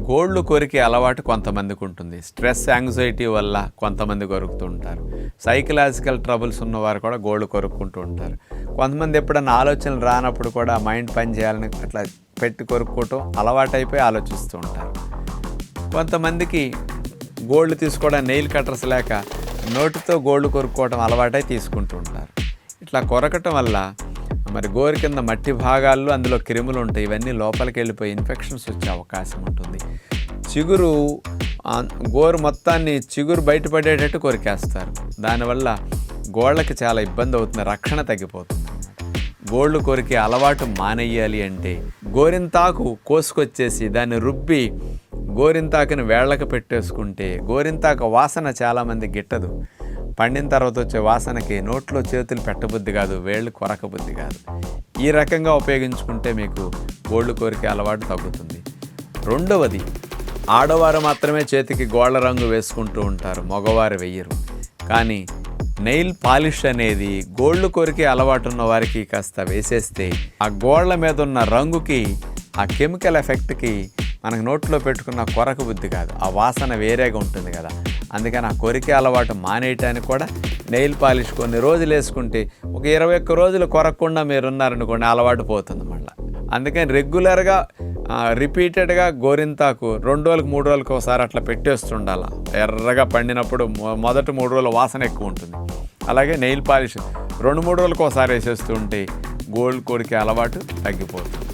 గోళ్ళు కొరికే అలవాటు కొంతమందికి ఉంటుంది. స్ట్రెస్, యాంగ్జైటీ వల్ల కొంతమంది కొరుకుతూ ఉంటారు. సైకలాజికల్ ట్రబుల్స్ ఉన్నవారు కూడా గోళ్ళు కొరుక్కుంటూ ఉంటారు. కొంతమంది ఎప్పుడన్నా ఆలోచనలు రానప్పుడు కూడా మైండ్ పని చేయాలని అట్లా పెట్టి కొరుక్కోవటం అలవాటైపోయి ఆలోచిస్తూ ఉంటారు. కొంతమందికి గోళ్ళు తీసుకోవడం నెయిల్ కట్టర్స్ లేక నోటితో గోళ్ళు కొరుక్కోవడం అలవాటై తీసుకుంటూ ఉంటారు. ఇట్లా కొరకటం వల్ల మరి గోరు కింద మట్టి భాగాల్లో అందులో క్రిములు ఉంటాయి. ఇవన్నీ లోపలికి వెళ్ళిపోయి ఇన్ఫెక్షన్స్ వచ్చే అవకాశం ఉంటుంది. చిగురు గోరు మొత్తాన్ని చిగురు బయటపడేటట్టు కొరికేస్తారు. దానివల్ల గోళ్ళకి చాలా ఇబ్బంది అవుతుంది, రక్షణ తగ్గిపోతుంది. గోళ్ళు కొరికే అలవాటు మానేయాలి అంటే గోరింతాకు కోసుకొచ్చేసి దాన్ని రుబ్బి గోరింతాకుని వేళ్ళకు పెట్టేసుకుంటే గోరింతాకు వాసన చాలామంది గిట్టదు. పండిన తర్వాత వచ్చే వాసనకి నోట్లో చేతులు పెట్టబుద్ధి కాదు, వేళ్ళు కొరకబుద్ధి కాదు. ఈ రకంగా ఉపయోగించుకుంటే మీకు గోళ్ళు కొరికే అలవాటు తగ్గుతుంది. రెండవది, ఆడవారు మాత్రమే చేతికి గోళ్ళ రంగు వేసుకుంటూ ఉంటారు, మగవారు వెయ్యరు. కానీ నెయిల్ పాలిష్ అనేది గోళ్ళు కొరికే అలవాటు ఉన్న వారికి కాస్త వేసేస్తే ఆ గోళ్ళ మీద ఉన్న రంగుకి, ఆ కెమికల్ ఎఫెక్ట్కి మనకు నోట్లో పెట్టుకున్న కొరకు బుద్ధి కాదు, ఆ వాసన వేరేగా ఉంటుంది కదా. అందుకని ఆ కొరికే అలవాటు మానేయటానికి కూడా నెయిల్ పాలిష్ కొన్ని రోజులు వేసుకుంటే ఒక 21 రోజులు కొరకకుండా మీరు ఉన్నారనుకోండి, అలవాటు పోతుంది మళ్ళీ. అందుకని రెగ్యులర్గా రిపీటెడ్గా గోరింతాకు 2 రోజులకు 3 రోజులకు ఒకసారి అట్లా పెట్టేస్తుండాల. ఎర్రగా పండినప్పుడు మొదటి 3 రోజుల వాసన ఎక్కువ ఉంటుంది. అలాగే నెయిల్ పాలిష్ 2-3 రోజులకు ఒకసారి వేసేస్తూ ఉంటే గోళ్ళు కొరికే అలవాటు తగ్గిపోతుంది.